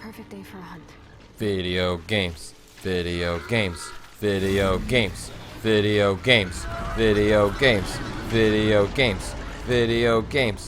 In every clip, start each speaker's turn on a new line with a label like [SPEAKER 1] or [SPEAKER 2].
[SPEAKER 1] perfect day for a hunt.
[SPEAKER 2] Video games, video games, video games, video games, video games, video games, video games,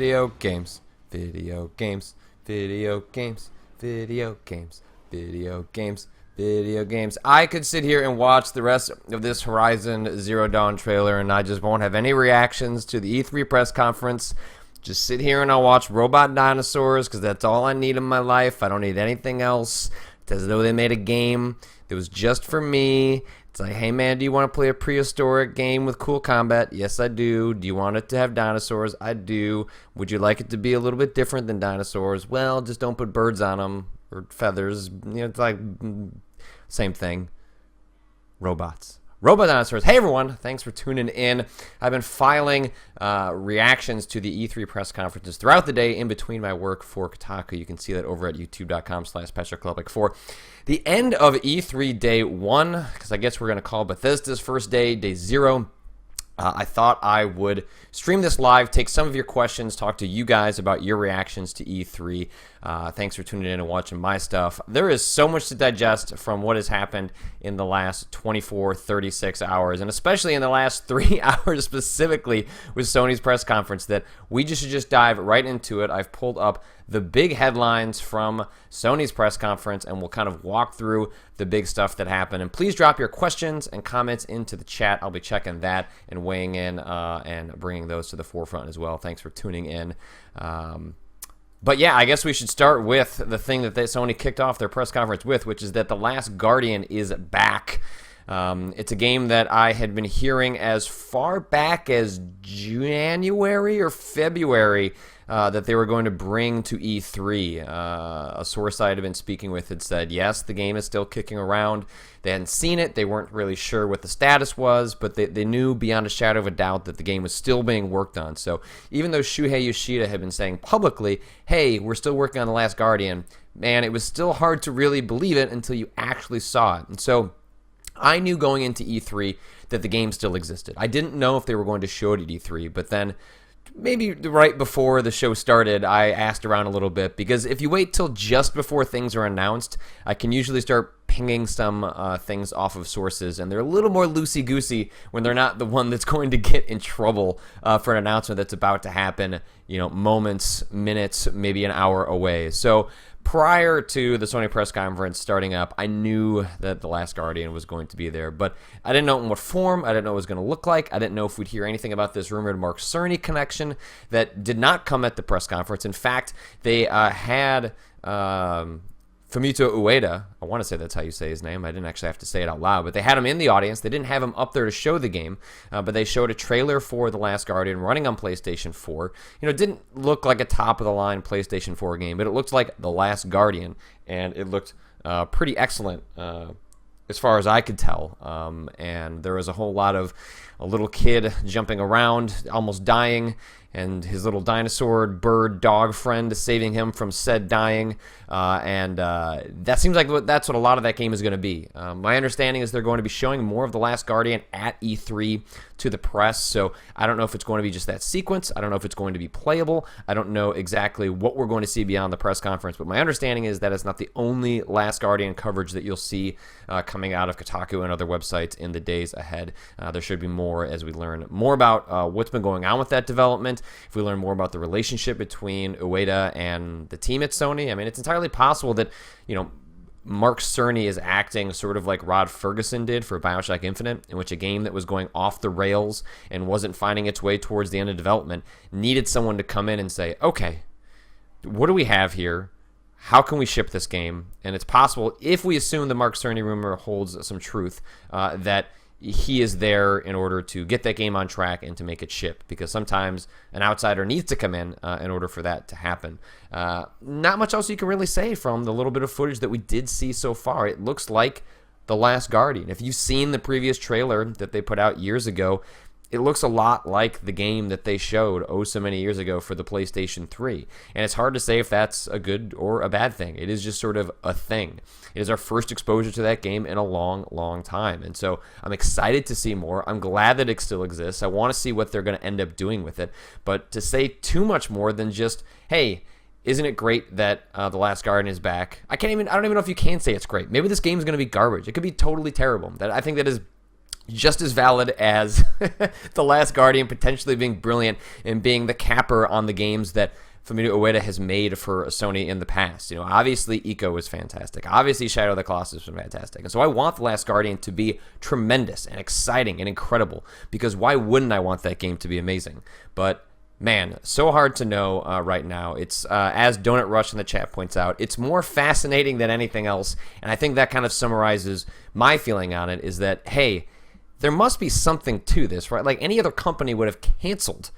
[SPEAKER 2] video games, video games, video games, video games, video games, video games. I could sit here and watch the rest of this Horizon Zero Dawn trailer and I just won't have any reactions to the E3 press conference. Just sit here and I'll watch robot dinosaurs because that's all I need in my life. I don't need anything else. It's as though they made a game that was just for me. It's like, hey man, do you want to play a prehistoric game with cool combat? Yes, I do. Do you want it to have dinosaurs? I do. Would you like it to be a little bit different than dinosaurs? Well, just don't put birds on them or feathers. You know, it's like same thing. Robots. Robot dinosaurs. Hey everyone, thanks for tuning in. I've been filing reactions to the E3 press conferences throughout the day in between my work for Kotaku. You can see that over at youtube.com/PetraKlepek. For the end of E3 day 1, because I guess we're going to call Bethesda's first day, day 0, I thought I would stream this live, take some of your questions, talk to you guys about your reactions to E3. Thanks for tuning in and watching my stuff. There is so much to digest from what has happened in the last 24, 36 hours, and especially in the last 3 hours specifically with Sony's press conference, that we should just dive right into it. I've pulled up the big headlines from Sony's press conference, and we'll kind of walk through the big stuff that happened. And please drop your questions and comments into the chat. I'll be checking that and weighing in and bringing those to the forefront as well. Thanks for tuning in. But yeah, I guess we should start with the thing that Sony kicked off their press conference with, which is that The Last Guardian is back. It's a game that I had been hearing as far back as January or February that they were going to bring to E3. A source I had been speaking with had said, yes, the game is still kicking around. They hadn't seen it. They weren't really sure what the status was, but they knew beyond a shadow of a doubt that the game was still being worked on. So even though Shuhei Yoshida had been saying publicly, hey, we're still working on The Last Guardian, man, it was still hard to really believe it until you actually saw it. And so I knew going into E3 that the game still existed. I didn't know if they were going to show it at E3, but then maybe right before the show started, I asked around a little bit, because if you wait till just before things are announced, I can usually start pinging some things off of sources, and they're a little more loosey-goosey when they're not the one that's going to get in trouble for an announcement that's about to happen, you know, moments, minutes, maybe an hour away. So prior to the Sony press conference starting up, I knew that The Last Guardian was going to be there, but I didn't know in what form. I didn't know what it was going to look like. I didn't know if we'd hear anything about this rumored Mark Cerny connection that did not come at the press conference. In fact, they had Fumito Ueda, I want to say that's how you say his name. I didn't actually have to say it out loud, but they had him in the audience. They didn't have him up there to show the game, but they showed a trailer for The Last Guardian running on PlayStation 4. You know, it didn't look like a top-of-the-line PlayStation 4 game, but it looked like The Last Guardian, and it looked pretty excellent as far as I could tell. And there was a whole lot of a little kid jumping around, almost dying, and his little dinosaur bird dog friend saving him from said dying, and that seems like that's what a lot of that game is going to be. My understanding is they're going to be showing more of The Last Guardian at E3 to the press, so I don't know if it's going to be just that sequence. I don't know if it's going to be playable. I don't know exactly what we're going to see beyond the press conference, but my understanding is that it's not the only Last Guardian coverage that you'll see coming out of Kotaku and other websites in the days ahead. There should be more as we learn more about what's been going on with that development. If we learn more about the relationship between Ueda and the team at Sony, I mean, it's entirely possible that, you know, Mark Cerny is acting sort of like Rod Ferguson did for BioShock Infinite, in which a game that was going off the rails and wasn't finding its way towards the end of development needed someone to come in and say, okay, what do we have here? How can we ship this game? And it's possible, if we assume the Mark Cerny rumor holds some truth, that he is there in order to get that game on track and to make it ship, because sometimes an outsider needs to come in order for that to happen. Not much else you can really say from the little bit of footage that we did see so far. It looks like The Last Guardian. If you've seen the previous trailer that they put out years ago, it looks a lot like the game that they showed oh so many years ago for the PlayStation 3. And it's hard to say if that's a good or a bad thing. It is just sort of a thing. It is our first exposure to that game in a long, long time. And so I'm excited to see more. I'm glad that it still exists. I want to see what they're going to end up doing with it. But to say too much more than just, hey, isn't it great that The Last Guardian is back? I don't even know if you can say it's great. Maybe this game's going to be garbage. It could be totally terrible. I think that is just as valid as The Last Guardian potentially being brilliant and being the capper on the games that Fumito Ueda has made for Sony in the past. Obviously Ico is fantastic. Obviously Shadow of the Colossus was fantastic. And so I want The Last Guardian to be tremendous and exciting and incredible, because why wouldn't I want that game to be amazing? But man, so hard to know right now. It's, as Donut Rush in the chat points out, it's more fascinating than anything else. And I think that kind of summarizes my feeling on it, is that, hey, there must be something to this, right? Like any other company would have canceled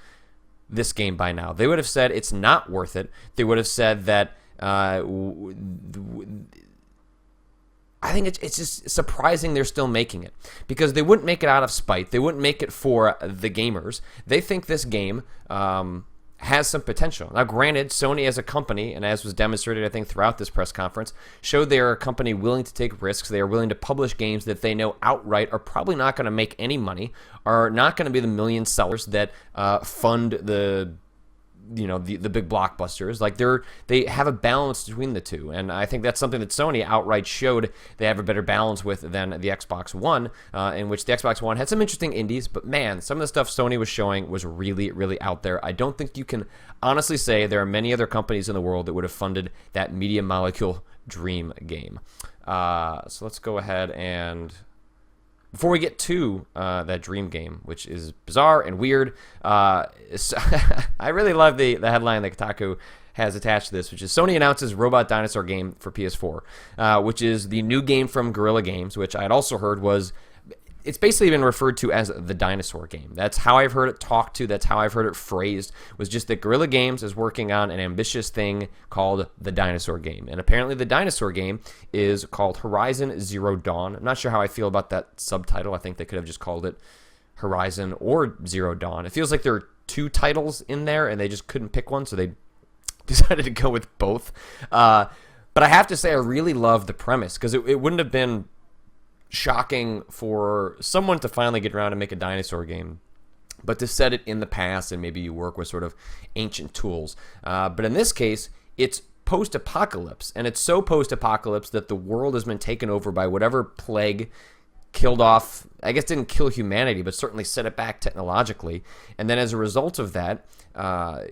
[SPEAKER 2] this game by now. They would have said it's not worth it. They would have said that I think it's just surprising they're still making it, because they wouldn't make it out of spite. They wouldn't make it for the gamers. They think this game has some potential. Now, granted, Sony as a company, and as was demonstrated, I think, throughout this press conference, showed they are a company willing to take risks. They are willing to publish games that they know outright are probably not going to make any money, are not going to be the million sellers that fund the big blockbusters. Like they have a balance between the two, and I think that's something that Sony outright showed they have a better balance with than the Xbox One, in which the Xbox One had some interesting indies, but man, some of the stuff Sony was showing was really, really out there. I don't think you can honestly say there are many other companies in the world that would have funded that Media Molecule dream game. So let's go ahead and, before we get to that dream game, which is bizarre and weird, I really love the headline that Kotaku has attached to this, which is Sony announces Robot Dinosaur game for PS4, which is the new game from Guerrilla Games, which I had also heard it's basically been referred to as the dinosaur game. That's how I've heard it talked to. That's how I've heard it phrased, was just that Guerrilla Games is working on an ambitious thing called the dinosaur game. And apparently the dinosaur game is called Horizon Zero Dawn. I'm not sure how I feel about that subtitle. I think they could have just called it Horizon or Zero Dawn. It feels like there are two titles in there and they just couldn't pick one, so they decided to go with both. But I have to say I really love the premise, because it wouldn't have been shocking for someone to finally get around and make a dinosaur game, but to set it in the past and maybe you work with sort of ancient tools. But in this case, it's post-apocalypse, and it's so post-apocalypse that the world has been taken over by whatever plague killed off, I guess didn't kill humanity, but certainly set it back technologically. And then as a result of that,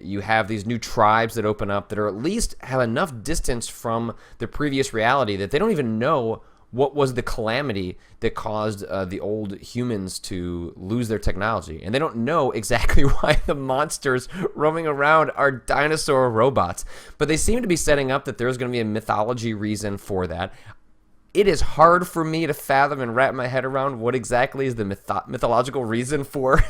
[SPEAKER 2] you have these new tribes that open up that are at least have enough distance from the previous reality that they don't even know what was the calamity that caused the old humans to lose their technology. And they don't know exactly why the monsters roaming around are dinosaur robots. But they seem to be setting up that there's going to be a mythology reason for that. It is hard for me to fathom and wrap my head around what exactly is the mythological reason for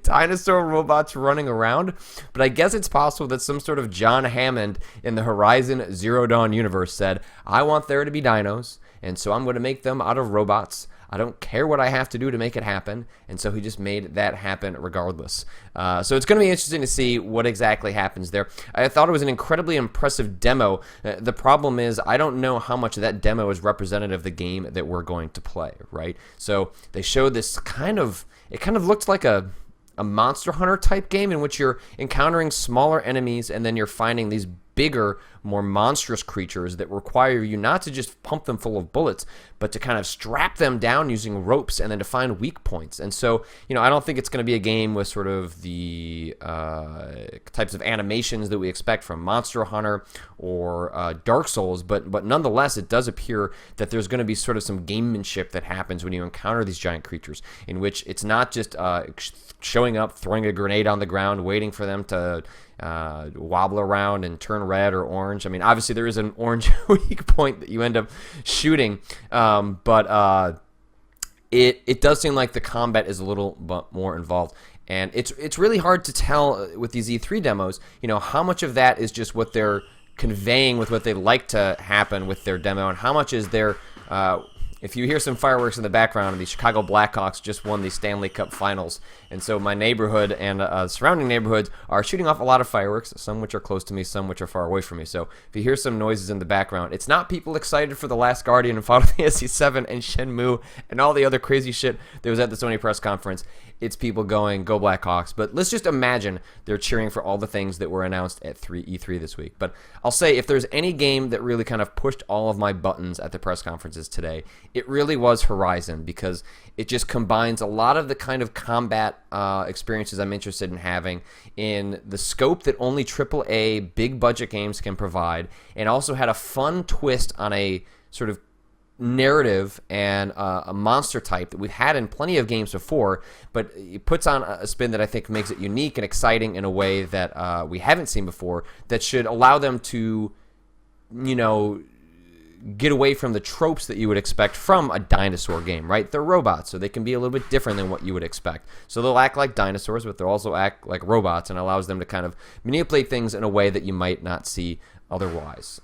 [SPEAKER 2] dinosaur robots running around. But I guess it's possible that some sort of John Hammond in the Horizon Zero Dawn universe said, I want there to be dinos, and so I'm going to make them out of robots. I don't care what I have to do to make it happen. And so he just made that happen regardless. So it's going to be interesting to see what exactly happens there. I thought it was an incredibly impressive demo. The problem is I don't know how much of that demo is representative of the game that we're going to play, right? So they showed this it kind of looked like a Monster Hunter type game in which you're encountering smaller enemies and then you're finding these bigger, more monstrous creatures that require you not to just pump them full of bullets, but to kind of strap them down using ropes and then to find weak points. And so, I don't think it's going to be a game with sort of the types of animations that we expect from Monster Hunter or Dark Souls, but nonetheless, it does appear that there's going to be sort of some gamemanship that happens when you encounter these giant creatures, in which it's not just showing up, throwing a grenade on the ground, waiting for them to wobble around and turn red or orange. I mean, obviously there is an orange weak point that you end up shooting, but it does seem like the combat is a little bit more involved. And it's really hard to tell with these E3 demos, how much of that is just what they're conveying with what they like to happen with their demo, and how much is their if you hear some fireworks in the background, the Chicago Blackhawks just won the Stanley Cup Finals. And so my neighborhood and surrounding neighborhoods are shooting off a lot of fireworks, some which are close to me, some which are far away from me. So if you hear some noises in the background, it's not people excited for The Last Guardian and Final Fantasy VII and Shenmue and all the other crazy shit that was at the Sony press conference. It's people going, go Blackhawks. But let's just imagine they're cheering for all the things that were announced at E3 this week. But I'll say, if there's any game that really kind of pushed all of my buttons at the press conferences today, it really was Horizon, because it just combines a lot of the kind of combat experiences I'm interested in having in the scope that only AAA big budget games can provide, and also had a fun twist on a sort of narrative and a monster type that we've had in plenty of games before, but it puts on a spin that I think makes it unique and exciting in a way that we haven't seen before, that should allow them to, you know, get away from the tropes that you would expect from a dinosaur game, right? They're robots, so they can be a little bit different than what you would expect. So they'll act like dinosaurs, but they'll also act like robots, and allows them to kind of manipulate things in a way that you might not see otherwise.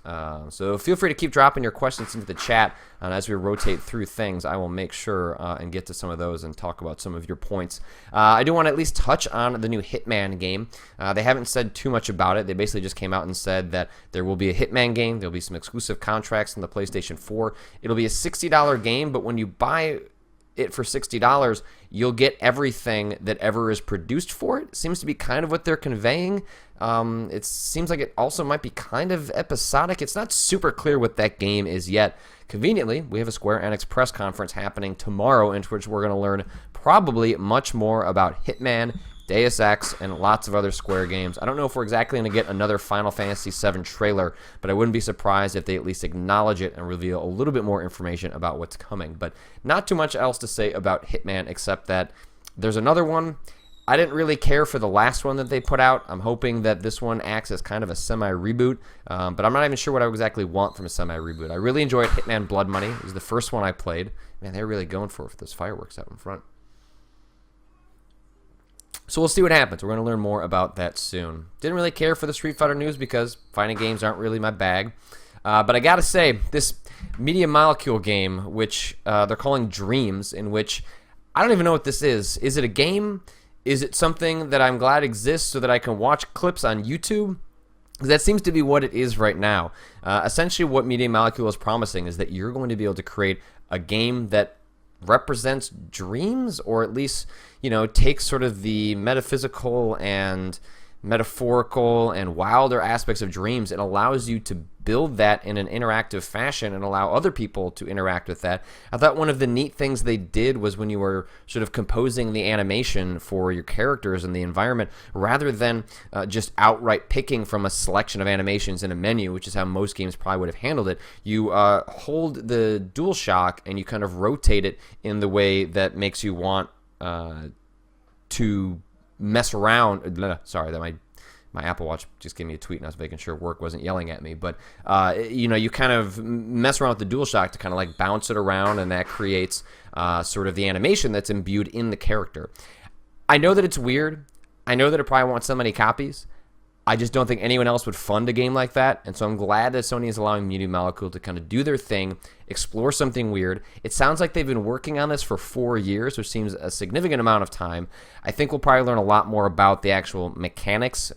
[SPEAKER 2] So feel free to keep dropping your questions into the chat, and as we rotate through things, I will make sure and get to some of those and talk about some of your points. I do want to at least touch on the new Hitman game. They haven't said too much about it. They basically just came out and said that there will be a Hitman game. There'll be some exclusive contracts on the PlayStation 4. It'll be a $60 game, but when you buy it for $60, you'll get everything that ever is produced for it. Seems to be kind of what they're conveying. It seems like it also might be kind of episodic. It's not super clear what that game is yet. Conveniently, we have a Square Enix press conference happening tomorrow, in which we're going to learn probably much more about Hitman, Deus Ex, and lots of other Square games. I don't know if we're exactly going to get another Final Fantasy VII trailer, but I wouldn't be surprised if they at least acknowledge it and reveal a little bit more information about what's coming. But not too much else to say about Hitman, except that there's another one. I didn't really care for the last one that they put out. I'm hoping that this one acts as kind of a semi-reboot, but I'm not even sure what I exactly want from a semi-reboot. I really enjoyed Hitman Blood Money. It was the first one I played. Man, they're really going for it with those fireworks out in front. So we'll see what happens. We're going to learn more about that soon. Didn't really care for the Street Fighter news because fighting games aren't really my bag. But I got to say, this Media Molecule game, which they're calling Dreams, in which I don't even know what this is. Is it a game? Is it something that I'm glad exists so that I can watch clips on YouTube? Because that seems to be what it is right now. Essentially, what Media Molecule is promising is that you're going to be able to create a game that represents dreams, or at least, you know, takes sort of the metaphysical and metaphorical and wilder aspects of dreams and allows you to build that in an interactive fashion and allow other people to interact with that. I thought one of the neat things they did was when you were sort of composing the animation for your characters and the environment, rather than just outright picking from a selection of animations in a menu, which is how most games probably would have handled it, you hold the DualShock and you kind of rotate it in the way that makes you want to mess around. Sorry, that my Apple Watch just gave me a tweet, and I was making sure work wasn't yelling at me. But, you know, you kind of mess around with the DualShock to kind of like bounce it around, and that creates sort of the animation that's imbued in the character. I know that it's weird. I know that it probably won't sell many copies. I just don't think anyone else would fund a game like that, and so I'm glad that Sony is allowing Media Molecule to kind of do their thing, explore something weird. It sounds like they've been working on this for 4 years, which seems a significant amount of time. I think we'll probably learn a lot more about the actual mechanics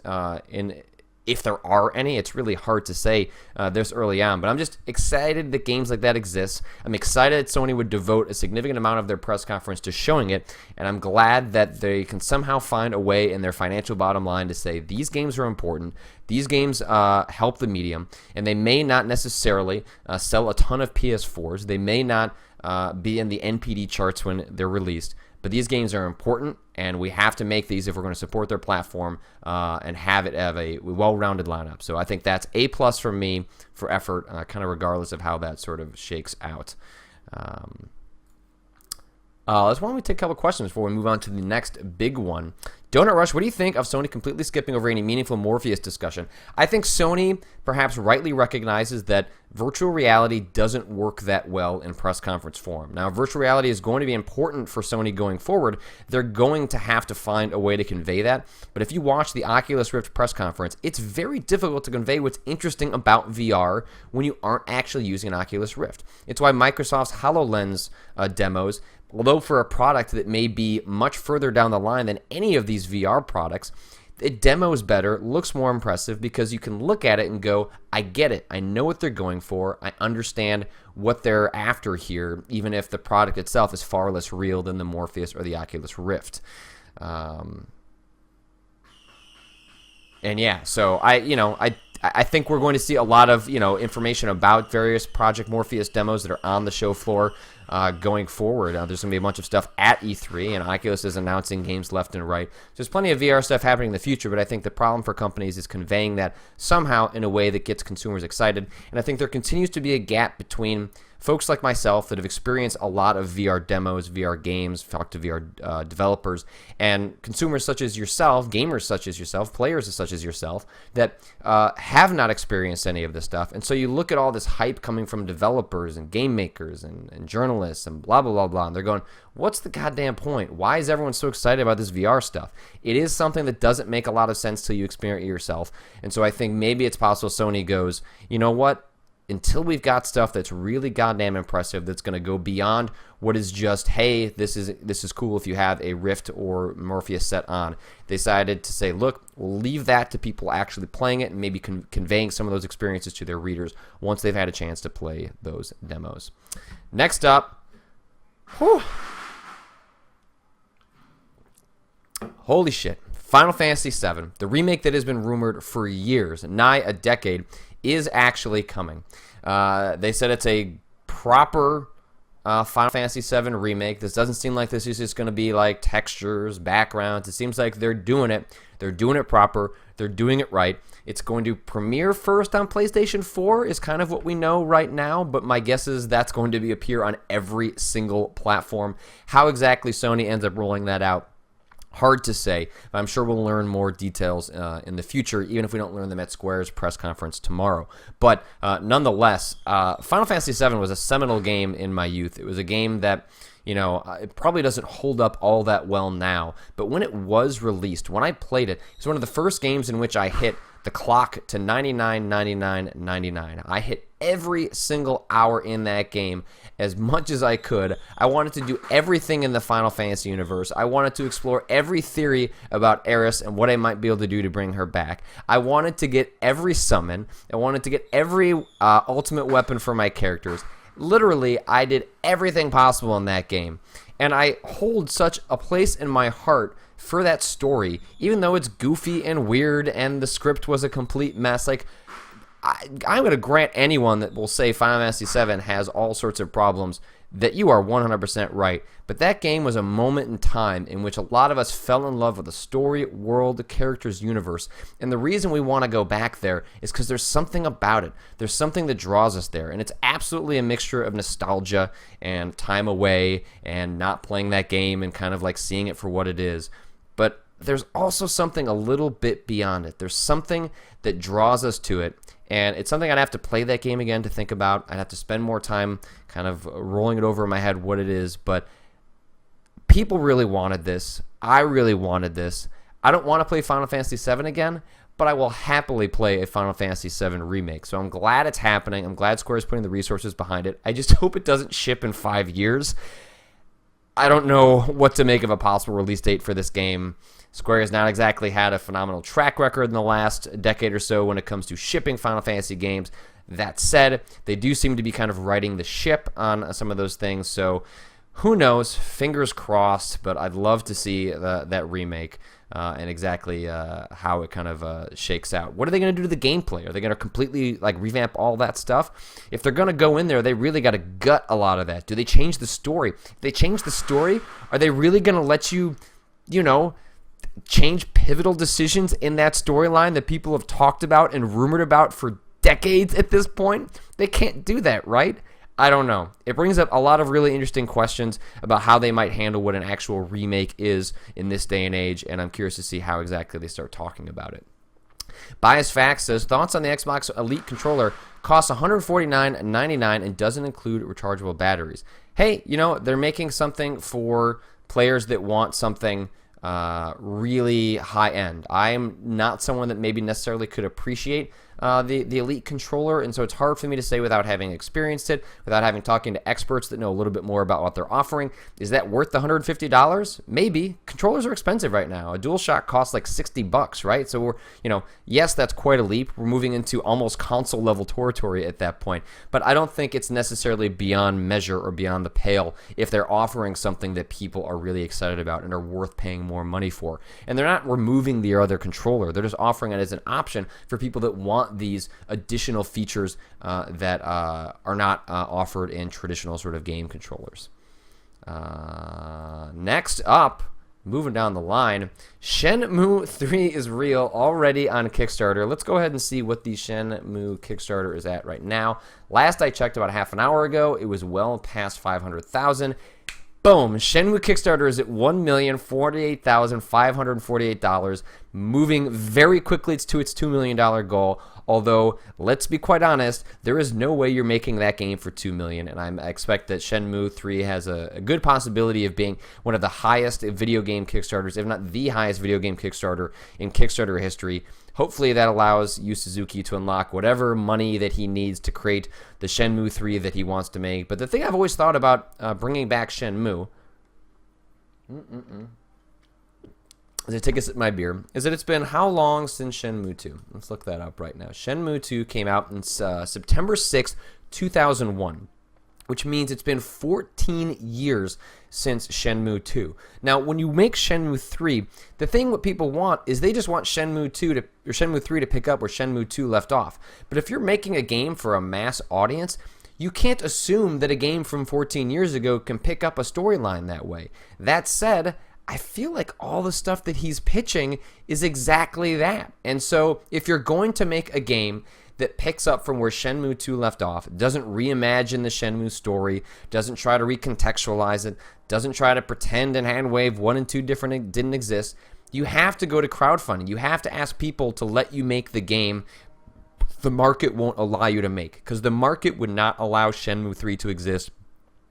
[SPEAKER 2] if there are any. It's really hard to say this early on, but I'm just excited that games like that exist. I'm excited that Sony would devote a significant amount of their press conference to showing it, and I'm glad that they can somehow find a way in their financial bottom line to say these games are important, these games help the medium, and they may not necessarily sell a ton of PS4s. They may not be in the NPD charts when they're released, but these games are important, and we have to make these if we're going to support their platform and have it have a well-rounded lineup. So I think that's A+ for me for effort, kind of regardless of how that sort of shakes out. Let's why don't we take a couple questions before we move on to the next big one. Donut Rush, what do you think of Sony completely skipping over any meaningful Morpheus discussion? I think Sony perhaps rightly recognizes that virtual reality doesn't work that well in press conference form. Now, virtual reality is going to be important for Sony going forward. They're going to have to find a way to convey that. But if you watch the Oculus Rift press conference, it's very difficult to convey what's interesting about VR when you aren't actually using an Oculus Rift. It's why Microsoft's HoloLens demos, although for a product that may be much further down the line than any of these VR products, it demos better, looks more impressive because you can look at it and go, I get it. I know what they're going for. I understand what they're after here, even if the product itself is far less real than the Morpheus or the Oculus Rift. And yeah, so I think we're going to see a lot of information about various Project Morpheus demos that are on the show floor going forward. There's going to be a bunch of stuff at E3, and Oculus is announcing games left and right. There's plenty of VR stuff happening in the future, but I think the problem for companies is conveying that somehow in a way that gets consumers excited. And I think there continues to be a gap between folks like myself that have experienced a lot of VR demos, VR games, talked to VR developers, and consumers such as yourself, gamers such as yourself, players such as yourself, that have not experienced any of this stuff. And so you look at all this hype coming from developers and game makers and journalists and blah, blah, blah, blah, and they're going, what's the goddamn point? Why is everyone so excited about this VR stuff? It is something that doesn't make a lot of sense till you experience it yourself. And so I think maybe it's possible Sony goes, you know what? Until we've got stuff that's really goddamn impressive, that's going to go beyond what is just, hey, this is cool if you have a Rift or Morpheus set on. They decided to say, look, we'll leave that to people actually playing it and maybe conveying some of those experiences to their readers once they've had a chance to play those demos. Next up, holy shit, Final Fantasy VII, the remake that has been rumored for years, nigh a decade, is actually coming. They said it's a proper Final Fantasy VII remake. This doesn't seem like this is just going to be like textures, backgrounds. It seems like they're doing it. They're doing it proper. They're doing it right. It's going to premiere first on PlayStation 4 is kind of what we know right now, but my guess is that's going to appear on every single platform. How exactly Sony ends up rolling that out, hard to say, but I'm sure we'll learn more details in the future, even if we don't learn them at Square's press conference tomorrow. But nonetheless, Final Fantasy VII was a seminal game in my youth. It was a game that, it probably doesn't hold up all that well now, but when it was released, when I played it, it's one of the first games in which I hit the clock to 99, 99, 99. I hit every single hour in that game as much as I could. I wanted to do everything in the Final Fantasy universe. I wanted to explore every theory about Aeris and what I might be able to do to bring her back. I wanted to get every summon. I wanted to get every ultimate weapon for my characters. Literally, I did everything possible in that game. And I hold such a place in my heart for that story, even though it's goofy and weird and the script was a complete mess. Like, I'm going to grant anyone that will say Final Fantasy VII has all sorts of problems that you are 100% right. But that game was a moment in time in which a lot of us fell in love with the story, world, the characters, universe. And the reason we want to go back there is because there's something about it. There's something that draws us there. And it's absolutely a mixture of nostalgia and time away and not playing that game and kind of like seeing it for what it is. But there's also something a little bit beyond it. There's something that draws us to it. And it's something I'd have to play that game again to think about. I'd have to spend more time kind of rolling it over in my head what it is. But people really wanted this. I really wanted this. I don't want to play Final Fantasy VII again, but I will happily play a Final Fantasy VII remake. So I'm glad it's happening. I'm glad Square is putting the resources behind it. I just hope it doesn't ship in 5 years. I don't know what to make of a possible release date for this game. Square has not exactly had a phenomenal track record in the last decade or so when it comes to shipping Final Fantasy games. That said, they do seem to be kind of righting the ship on some of those things, so who knows? Fingers crossed, but I'd love to see that remake and exactly how it kind of shakes out. What are they going to do to the gameplay? Are they going to completely revamp all that stuff? If they're going to go in there, they really got to gut a lot of that. Do they change the story? If they change the story, are they really going to let you, change pivotal decisions in that storyline that people have talked about and rumored about for decades at this point? They can't do that, right? I don't know. It brings up a lot of really interesting questions about how they might handle what an actual remake is in this day and age, and I'm curious to see how exactly they start talking about it. Bias Facts says, thoughts on the Xbox Elite controller costs $149.99 and doesn't include rechargeable batteries. Hey, they're making something for players that want something really high-end. I'm not someone that maybe necessarily could appreciate the Elite controller, and so it's hard for me to say without having experienced it, without having talking to experts that know a little bit more about what they're offering. Is that worth the $150? Maybe. Controllers are expensive right now. A DualShock costs like $60, right? So we're, yes, that's quite a leap. We're moving into almost console level territory at that point, but I don't think it's necessarily beyond measure or beyond the pale if they're offering something that people are really excited about and are worth paying more money for. And they're not removing the other controller. They're just offering it as an option for people that want these additional features that are not offered in traditional sort of game controllers. Next up, moving down the line, Shenmue 3 is real, already on Kickstarter. Let's go ahead and see what the Shenmue Kickstarter is at right now. Last I checked about half an hour ago, it was well past 500,000. Boom! Shenmue Kickstarter is at $1,048,548, moving very quickly to its $2 million goal. Although, let's be quite honest, there is no way you're making that game for $2 million, and I expect that Shenmue 3 has a good possibility of being one of the highest video game Kickstarters, if not the highest video game Kickstarter in Kickstarter history. Hopefully that allows Yu Suzuki to unlock whatever money that he needs to create the Shenmue 3 that he wants to make. But the thing I've always thought about bringing back Shenmue, as I take a sip of my beer, is that it's been how long since Shenmue 2? Let's look that up right now. Shenmue 2 came out on September 6th, 2001. Which means it's been 14 years since Shenmue 2. Now, when you make Shenmue 3, the thing what people want is they just want Shenmue 3 to pick up where Shenmue 2 left off. But if you're making a game for a mass audience, you can't assume that a game from 14 years ago can pick up a storyline that way. That said, I feel like all the stuff that he's pitching is exactly that. And so, if you're going to make a game that picks up from where Shenmue 2 left off, doesn't reimagine the Shenmue story, doesn't try to recontextualize it, doesn't try to pretend and handwave 1 and 2 didn't exist, you have to go to crowdfunding. You have to ask people to let you make the game the market won't allow you to make, because the market would not allow Shenmue 3 to exist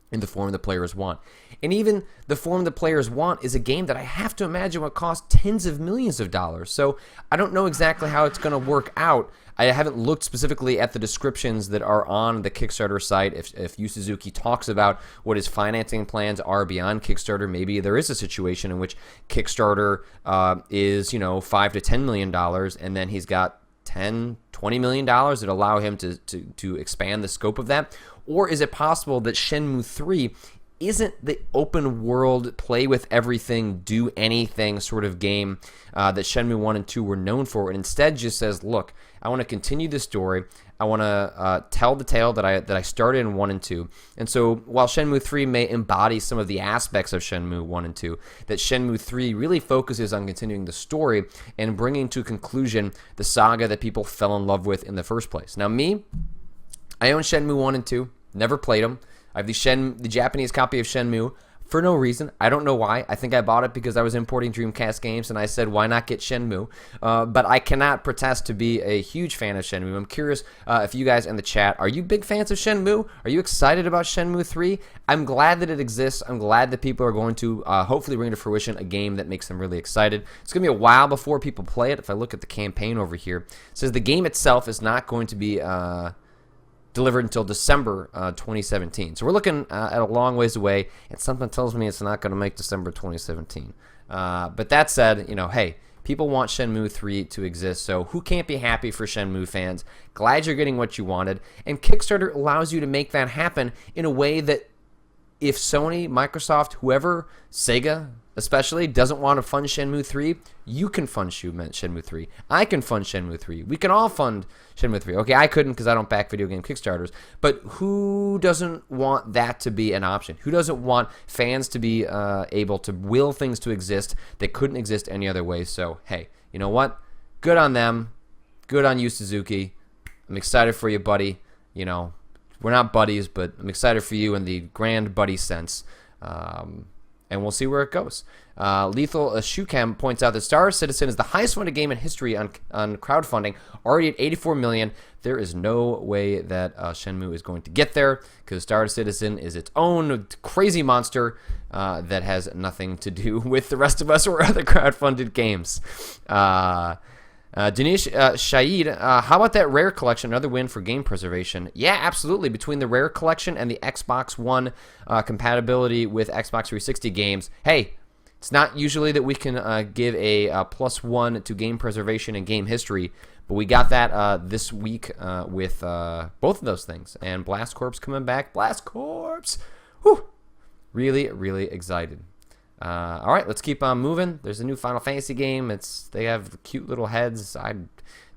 [SPEAKER 2] in the form the players want. And even the form the players want is a game that I have to imagine would cost tens of millions of dollars. So I don't know exactly how it's going to work out. I haven't looked specifically at the descriptions that are on the Kickstarter site. If Yu Suzuki talks about what his financing plans are beyond Kickstarter, maybe there is a situation in which Kickstarter is, $5 to $10 million, and then he's got $10, $20 million that allow him to expand the scope of that. Or is it possible that Shenmue 3 isn't the open world, play with everything, do anything sort of game that Shenmue 1 and 2 were known for, and instead just says, look, I want to continue the story. I want to tell the tale that I started in 1 and 2. And so while Shenmue 3 may embody some of the aspects of Shenmue 1 and 2, that Shenmue 3 really focuses on continuing the story and bringing to conclusion the saga that people fell in love with in the first place. Now I own Shenmue 1 and 2, never played them. I have the Japanese copy of Shenmue for no reason. I don't know why. I think I bought it because I was importing Dreamcast games, and I said, why not get Shenmue? But I cannot protest to be a huge fan of Shenmue. I'm curious if you guys in the chat, are you big fans of Shenmue? Are you excited about Shenmue 3? I'm glad that it exists. I'm glad that people are going to hopefully bring to fruition a game that makes them really excited. It's going to be a while before people play it. If I look at the campaign over here, it says the game itself is not going to be delivered until December 2017. So we're looking at a long ways away, and something tells me it's not going to make December 2017. But that said, hey, people want Shenmue 3 to exist, so who can't be happy for Shenmue fans? Glad you're getting what you wanted, and Kickstarter allows you to make that happen in a way that if Sony, Microsoft, whoever, Sega especially, doesn't want to fund Shenmue 3, you can fund Shenmue 3. I can fund Shenmue 3. We can all fund Shenmue 3. Okay, I couldn't because I don't back video game Kickstarters, but who doesn't want that to be an option? Who doesn't want fans to be able to will things to exist that couldn't exist any other way? So, hey, you know what? Good on them. Good on you, Suzuki. I'm excited for you, buddy. we're not buddies, but I'm excited for you in the grand buddy sense. And we'll see where it goes. Lethal Shukem points out that Star Citizen is the highest funded game in history on crowdfunding, already at $84 million. There is no way that Shenmue is going to get there because Star Citizen is its own crazy monster that has nothing to do with the rest of us or other crowdfunded games. Dinesh Shahid, how about that Rare Collection? Another win for game preservation. Yeah, absolutely. Between the Rare Collection and the Xbox One compatibility with Xbox 360 games, hey, it's not usually that we can give a +1 to game preservation and game history, but we got that this week with both of those things. And Blast Corps coming back. Blast Corps! Whew! Really, really excited. All right, let's keep on moving. There's a new Final Fantasy game. They have cute little heads. I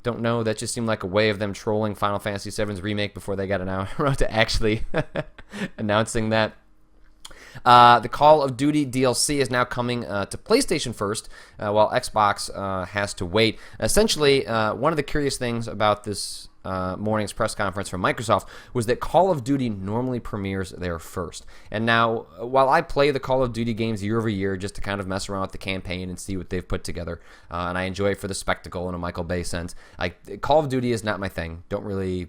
[SPEAKER 2] don't know. That just seemed like a way of them trolling Final Fantasy VII's remake before they got around to actually announcing that. The Call of Duty DLC is now coming to PlayStation first, while Xbox has to wait. Essentially, one of the curious things about this morning's press conference from Microsoft was that Call of Duty normally premieres there first. And now, while I play the Call of Duty games year over year just to kind of mess around with the campaign and see what they've put together, and I enjoy it for the spectacle in a Michael Bay sense, Call of Duty is not my thing. Don't really,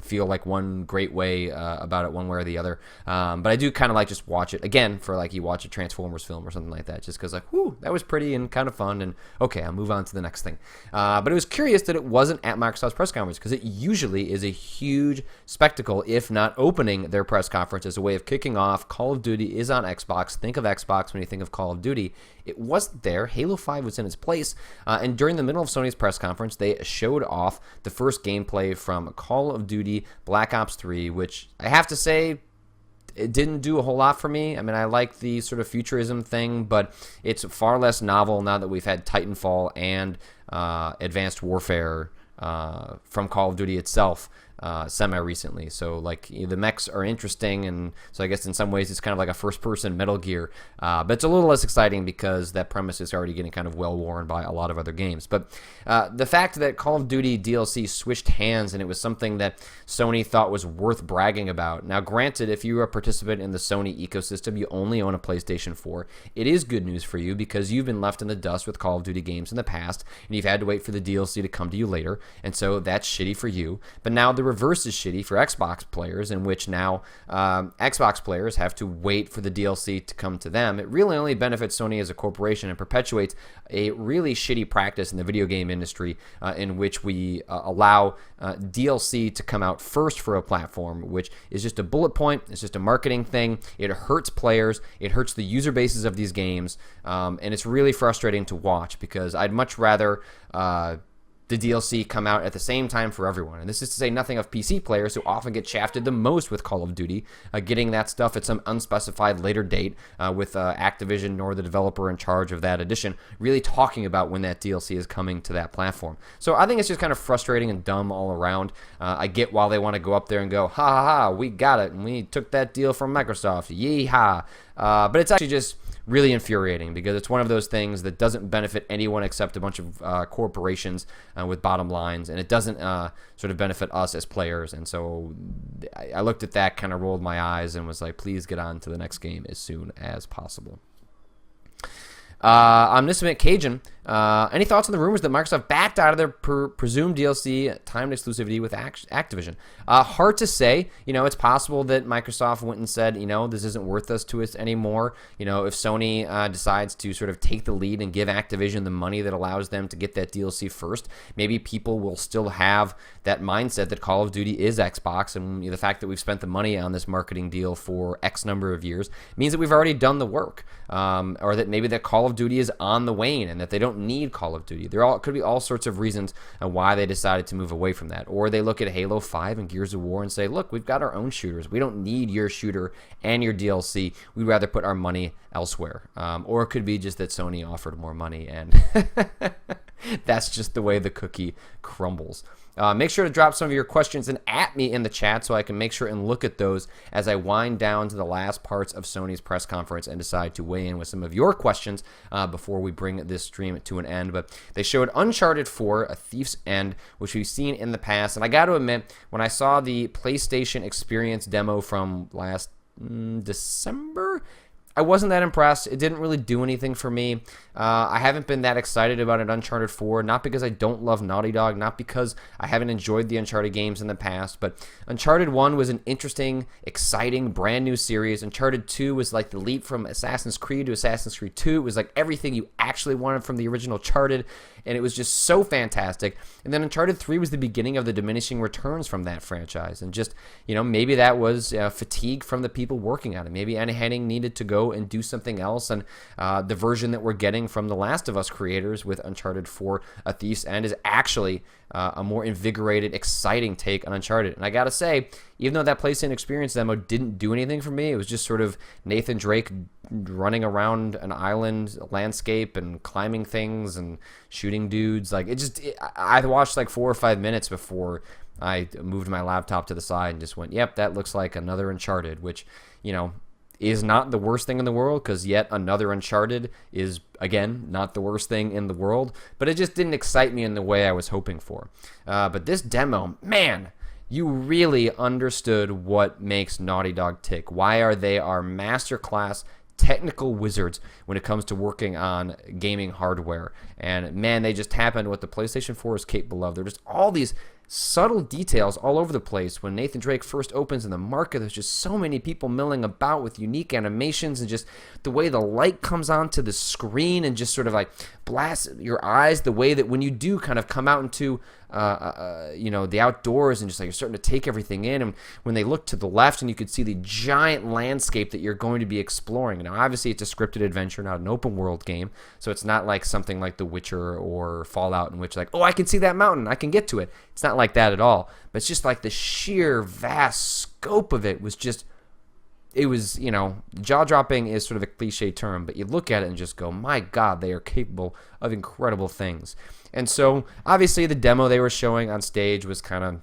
[SPEAKER 2] feel like one great way about it one way or the other, but I do kind of like just watch it again for like you watch a Transformers film or something like that, just because like, whoo, that was pretty and kind of fun, and okay, I'll move on to the next thing. But it was curious that it wasn't at Microsoft's press conference, because it usually is a huge spectacle, if not opening their press conference as a way of kicking off. Call of Duty is on Xbox. Think of Xbox when you think of Call of Duty. It wasn't there. Halo 5 was in its place, and during the middle of Sony's press conference, they showed off the first gameplay from Call of Duty Black Ops 3, which I have to say, it didn't do a whole lot for me. I mean, I like the sort of futurism thing, but it's far less novel now that we've had Titanfall and Advanced Warfare from Call of Duty itself semi-recently. So, like, the mechs are interesting, and so I guess in some ways it's kind of like a first-person Metal Gear. But it's a little less exciting because that premise is already getting kind of well-worn by a lot of other games. But the fact that Call of Duty DLC switched hands and it was something that Sony thought was worth bragging about. Now, granted, if you're a participant in the Sony ecosystem, you only own a PlayStation 4. It is good news for you because you've been left in the dust with Call of Duty games in the past, and you've had to wait for the DLC to come to you later, and so that's shitty for you. But now the reverse is shitty for Xbox players, in which now Xbox players have to wait for the DLC to come to them. It really only benefits Sony as a corporation and perpetuates a really shitty practice in the video game industry in which we allow DLC to come out first for a platform, which is just a bullet point. It's just a marketing thing. It hurts players. It hurts the user bases of these games, and it's really frustrating to watch because I'd much rather the DLC come out at the same time for everyone. And this is to say nothing of PC players who often get shafted the most with Call of Duty, getting that stuff at some unspecified later date with Activision nor the developer in charge of that edition really talking about when that DLC is coming to that platform. So I think it's just kind of frustrating and dumb all around. I get why they want to go up there and go, ha ha ha, we got it, and we took that deal from Microsoft, yee-ha. But it's actually just really infuriating because it's one of those things that doesn't benefit anyone except a bunch of corporations with bottom lines, and it doesn't sort of benefit us as players. And so I looked at that, kind of rolled my eyes, and was like, please get on to the next game as soon as possible. Omniscient Cajun, any thoughts on the rumors that Microsoft backed out of their presumed DLC timed exclusivity with Activision? Hard to say. It's possible that Microsoft went and said, this isn't worth us to us anymore. If Sony decides to sort of take the lead and give Activision the money that allows them to get that DLC first, maybe people will still have that mindset that Call of Duty is Xbox, and the fact that we've spent the money on this marketing deal for X number of years means that we've already done the work, or that maybe that Call of Duty is on the wane and that they don't need Call of Duty. Could be all sorts of reasons why they decided to move away from that. Or they look at Halo 5 and Gears of War and say, look, we've got our own shooters. We don't need your shooter and your DLC. We'd rather put our money elsewhere. Or it could be just that Sony offered more money, and that's just the way the cookie crumbles. Make sure to drop some of your questions and at me in the chat so I can make sure and look at those as I wind down to the last parts of Sony's press conference and decide to weigh in with some of your questions before we bring this stream to an end. But they showed Uncharted 4, A Thief's End, which we've seen in the past. And I got to admit, when I saw the PlayStation Experience demo from last December, I wasn't that impressed. It didn't really do anything for me. I haven't been that excited about an Uncharted 4, not because I don't love Naughty Dog, not because I haven't enjoyed the Uncharted games in the past, but Uncharted 1 was an interesting, exciting, brand new series. Uncharted 2 was like the leap from Assassin's Creed to Assassin's Creed 2. It was like everything you actually wanted from the original Uncharted, and it was just so fantastic. And then Uncharted 3 was the beginning of the diminishing returns from that franchise, and just, maybe that was fatigue from the people working on it. Maybe Anna Henning needed to go and do something else, and the version that we're getting from the Last of Us creators with Uncharted 4 A Thief's End is actually a more invigorated, exciting take on Uncharted. And I gotta say, even though that PlayStation Experience demo didn't do anything for me, it was just sort of Nathan Drake running around an island landscape and climbing things and shooting dudes. I watched like 4 or 5 minutes before I moved my laptop to the side and just went, yep, that looks like another Uncharted, which, is not the worst thing in the world, because yet another Uncharted is, again, not the worst thing in the world, but it just didn't excite me in the way I was hoping for. But this demo, man, you really understood what makes Naughty Dog tick. Why are they our masterclass technical wizards when it comes to working on gaming hardware? And man, they just tap into what the PlayStation 4 is capable of. There are just all these subtle details all over the place. When Nathan Drake first opens in the market, there's just so many people milling about with unique animations, and just the way the light comes onto the screen and just sort of like blasts your eyes, the way that when you do kind of come out into the outdoors and just like you're starting to take everything in, and when they look to the left and you could see the giant landscape that you're going to be exploring. Now obviously it's a scripted adventure, not an open world game, so it's not like something like The Witcher or Fallout in which like, oh, I can see that mountain, I can get to it. It's not like that at all, but it's just like the sheer vast scope of it was just, it was, jaw-dropping is sort of a cliche term, but you look at it and just go, my God, they are capable of incredible things. And so, obviously, the demo they were showing on stage was kind of,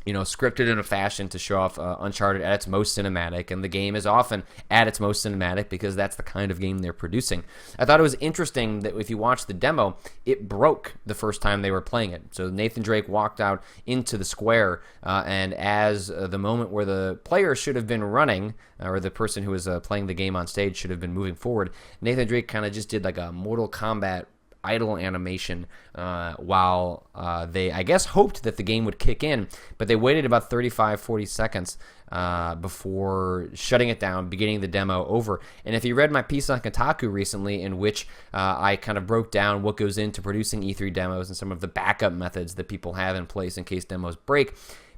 [SPEAKER 2] scripted in a fashion to show off Uncharted at its most cinematic, and the game is often at its most cinematic because that's the kind of game they're producing. I thought it was interesting that if you watch the demo, it broke the first time they were playing it. So Nathan Drake walked out into the square, and as the moment where the player should have been running, or the person who was playing the game on stage should have been moving forward, Nathan Drake kind of just did like a Mortal Kombat idle animation while they, I guess, hoped that the game would kick in, but they waited about 35-40 seconds before shutting it down, beginning the demo over. And if you read my piece on Kotaku recently, in which I kind of broke down what goes into producing E3 demos and some of the backup methods that people have in place in case demos break,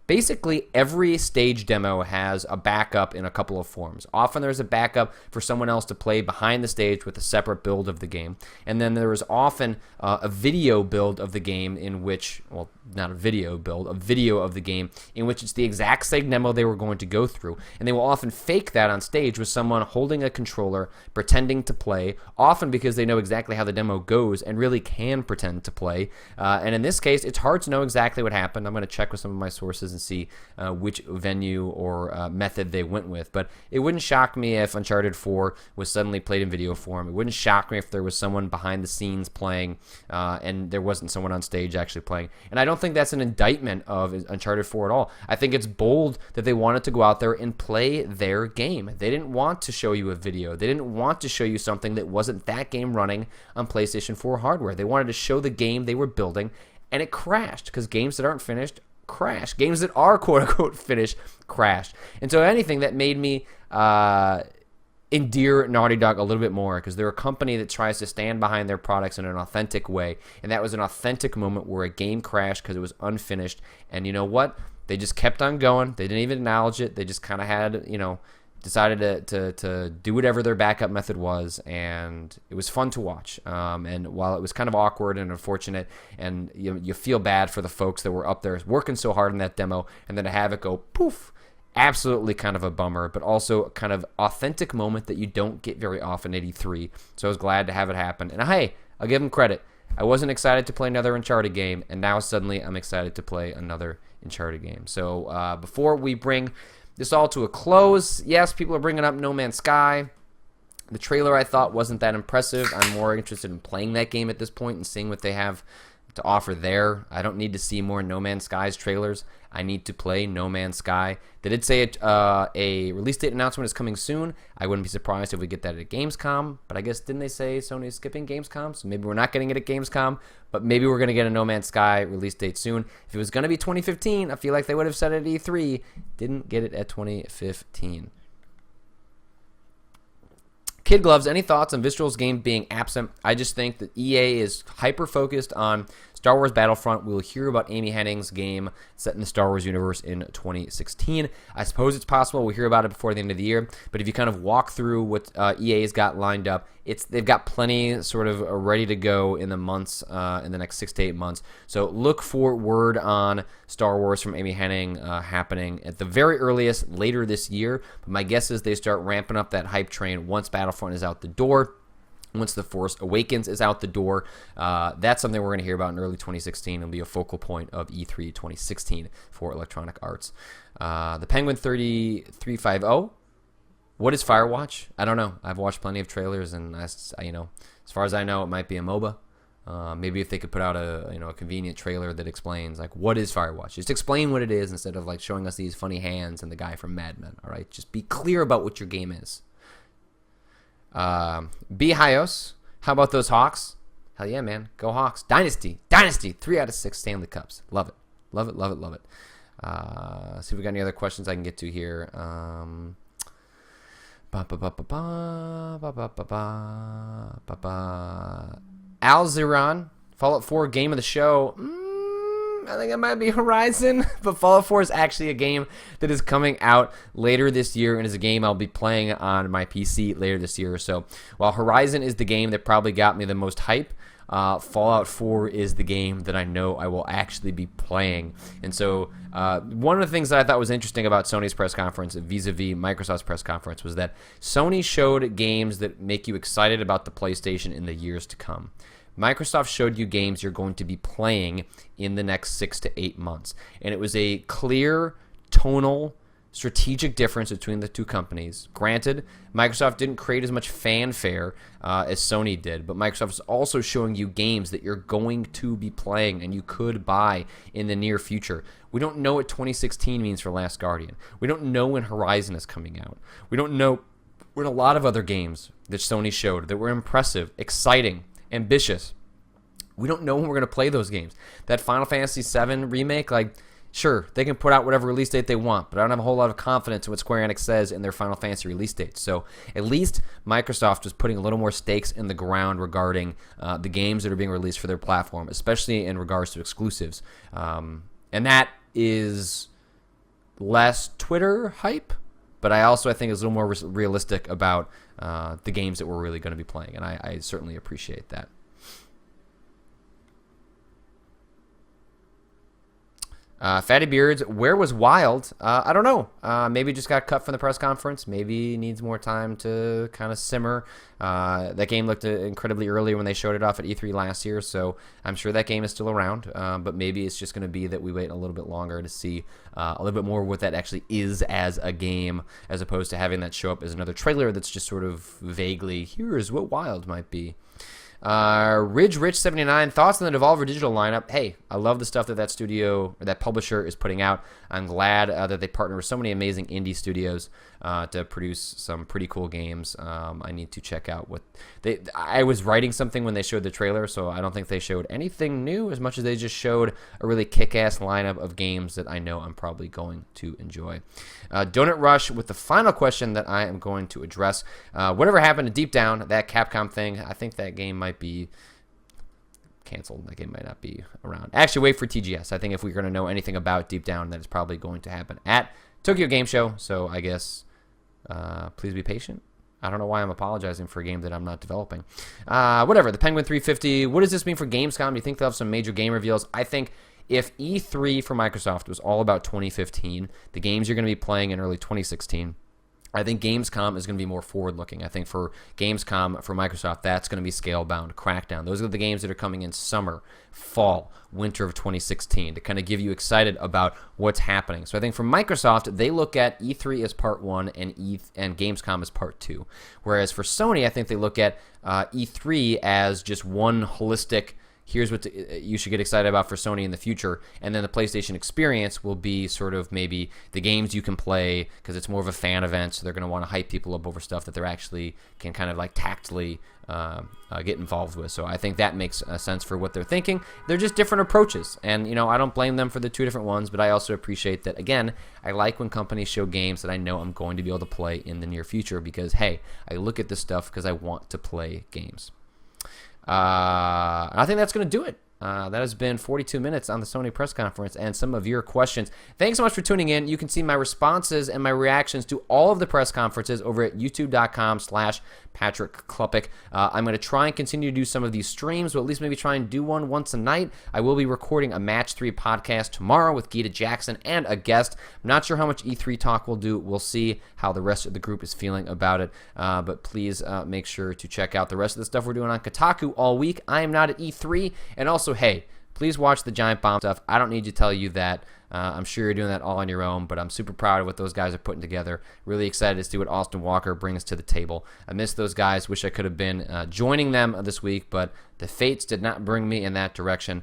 [SPEAKER 2] basically, every stage demo has a backup in a couple of forms. Often there's a backup for someone else to play behind the stage with a separate build of the game. And then there is often a video build of the game in which, well, not a video build, a video of the game in which it's the exact same demo they were going to go through. And they will often fake that on stage with someone holding a controller, pretending to play, often because they know exactly how the demo goes and really can pretend to play. And in this case, it's hard to know exactly what happened. I'm going to check with some of my sources and see which venue or method they went with. But it wouldn't shock me if Uncharted 4 was suddenly played in video form. It wouldn't shock me if there was someone behind the scenes playing and there wasn't someone on stage actually playing. And I don't think that's an indictment of Uncharted 4 at all. I think it's bold that they wanted to go out there and play their game. They didn't want to show you a video. They didn't want to show you something that wasn't that game running on PlayStation 4 hardware. They wanted to show the game they were building, and it crashed, because games that aren't finished crash. Games that are quote-unquote finished crash. And so anything that made me endear Naughty Dog a little bit more, because they're a company that tries to stand behind their products in an authentic way, and that was an authentic moment where a game crashed because it was unfinished. And you know what? They just kept on going. They didn't even acknowledge it. They just kind of had, decided to do whatever their backup method was, and it was fun to watch. And while it was kind of awkward and unfortunate, and you feel bad for the folks that were up there working so hard in that demo, and then to have it go poof, absolutely kind of a bummer, but also kind of authentic moment that you don't get very often at E3. So I was glad to have it happen. And hey, I'll give them credit. I wasn't excited to play another Uncharted game, and now suddenly I'm excited to play another Uncharted game. So before we bring this all to a close, yes, people are bringing up No Man's Sky. The trailer I thought wasn't that impressive. I'm more interested in playing that game at this point and seeing what they have to offer there. I don't need to see more No Man's Sky's trailers. I need to play No Man's Sky. They did say a release date announcement is coming soon. I wouldn't be surprised if we get that at Gamescom, but I guess didn't they say Sony is skipping Gamescom? So maybe we're not getting it at Gamescom, but maybe we're going to get a No Man's Sky release date soon. If it was going to be 2015, I feel like they would have said it at E3. Didn't get it at 2015. Kid Gloves, any thoughts on Visceral's game being absent? I just think that EA is hyper-focused on Star Wars Battlefront. We'll hear about Amy Hennig's game set in the Star Wars universe in 2016. I suppose it's possible we'll hear about it before the end of the year, but if you kind of walk through what EA's got lined up, they've got plenty sort of ready to go in the months, in the next 6 to 8 months. So look for word on Star Wars from Amy Hennig happening at the very earliest later this year, but my guess is they start ramping up that hype train once Battlefront is out the door. Once The Force Awakens is out the door, that's something we're going to hear about in early 2016. It'll be a focal point of E3 2016 for Electronic Arts. The Penguin 3350. What is Firewatch? I don't know. I've watched plenty of trailers, and as far as I know, it might be a MOBA. Maybe if they could put out a convenient trailer that explains like what is Firewatch. Just explain what it is instead of like showing us these funny hands and the guy from Mad Men. All right, just be clear about what your game is. B. Hyos, how about those Hawks? Hell yeah, man. Go Hawks. Dynasty. 3 out of 6 Stanley Cups. Love it. Love it. See if we got any other questions I can get to here. Alziran, Fallout 4 game of the show. I think it might be Horizon, but Fallout 4 is actually a game that is coming out later this year and is a game I'll be playing on my PC later this year. So while Horizon is the game that probably got me the most hype, Fallout 4 is the game that I know I will actually be playing. And so one of the things that I thought was interesting about Sony's press conference vis-a-vis Microsoft's press conference was that Sony showed games that make you excited about the PlayStation in the years to come. Microsoft showed you games you're going to be playing in the next 6 to 8 months. And it was a clear, tonal, strategic difference between the two companies. Granted, Microsoft didn't create as much fanfare as Sony did, but Microsoft is also showing you games that you're going to be playing and you could buy in the near future. We don't know what 2016 means for Last Guardian. We don't know when Horizon is coming out. We don't know when a lot of other games that Sony showed that were impressive, exciting, ambitious. We don't know when we're going to play those games. That Final Fantasy VII remake, sure, they can put out whatever release date they want, but I don't have a whole lot of confidence in what Square Enix says in their Final Fantasy release dates. So at least Microsoft was putting a little more stakes in the ground regarding the games that are being released for their platform, especially in regards to exclusives. And that is less Twitter hype, but I think is a little more realistic about the games that we're really going to be playing, and I certainly appreciate that. Fatty Beards, where was Wild? I don't know. Maybe just got cut from the press conference. Maybe needs more time to kind of simmer. That game looked incredibly early when they showed it off at E3 last year, so I'm sure that game is still around. But maybe it's just going to be that we wait a little bit longer to see a little bit more of what that actually is as a game, as opposed to having that show up as another trailer that's just sort of vaguely, here's what Wild might be. Ridge Rich 79, thoughts on the Devolver Digital lineup? Hey, I love the stuff that studio or that publisher is putting out. I'm glad that they partner with so many amazing indie studios to produce some pretty cool games. I need to check out what I was writing something when they showed the trailer, so I don't think they showed anything new as much as they just showed a really kick-ass lineup of games that I know I'm probably going to enjoy. Donut Rush with the final question that I am going to address. Whatever happened to Deep Down, that Capcom thing? I think that game might be canceled. That game might not be around. Actually, wait for TGS. I think if we're going to know anything about Deep Down, that is probably going to happen at Tokyo Game Show. So I guess please be patient. I don't know why I'm apologizing for a game that I'm not developing. Whatever. The Penguin 350. What does this mean for Gamescom? Do you think they'll have some major game reveals? I think if E3 for Microsoft was all about 2015, the games you're going to be playing in early 2016, I think Gamescom is going to be more forward-looking. I think for Gamescom, for Microsoft, that's going to be scale-bound, Crackdown. Those are the games that are coming in summer, fall, winter of 2016 to kind of give you excited about what's happening. So I think for Microsoft, they look at E3 as part one and Gamescom as part two. Whereas for Sony, I think they look at E3 as just one holistic, here's what you should get excited about for Sony in the future, and then the PlayStation experience will be sort of maybe the games you can play because it's more of a fan event, so they're going to want to hype people up over stuff that they're actually can kind of like tactily get involved with. So I think that makes sense for what they're thinking. They're just different approaches, and I don't blame them for the two different ones, but I also appreciate that, again, I like when companies show games that I know I'm going to be able to play in the near future because, hey, I look at this stuff because I want to play games. I think that's going to do it. That has been 42 minutes on the Sony press conference and some of your questions. Thanks so much for tuning in. You can see my responses and my reactions to all of the press conferences over at youtube.com/Patrick Klepek. I'm going to try and continue to do some of these streams, or at least maybe try and do one once a night. I will be recording a Match 3 podcast tomorrow with Gita Jackson and a guest. I'm not sure how much E3 talk we'll do. We'll see how the rest of the group is feeling about it. But please make sure to check out the rest of the stuff we're doing on Kotaku all week. I am not at E3. And also, hey, please watch the Giant Bomb stuff. I don't need to tell you that. I'm sure you're doing that all on your own, but I'm super proud of what those guys are putting together. Really excited to see what Austin Walker brings to the table. I miss those guys. Wish I could have been joining them this week, but the fates did not bring me in that direction.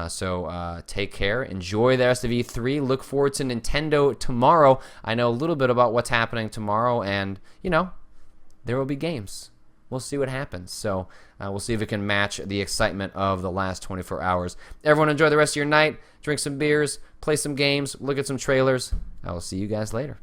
[SPEAKER 2] So take care. Enjoy the rest of E3. Look forward to Nintendo tomorrow. I know a little bit about what's happening tomorrow, and, there will be games. We'll see what happens. So we'll see if it can match the excitement of the last 24 hours. Everyone enjoy the rest of your night. Drink some beers, play some games, look at some trailers. I will see you guys later.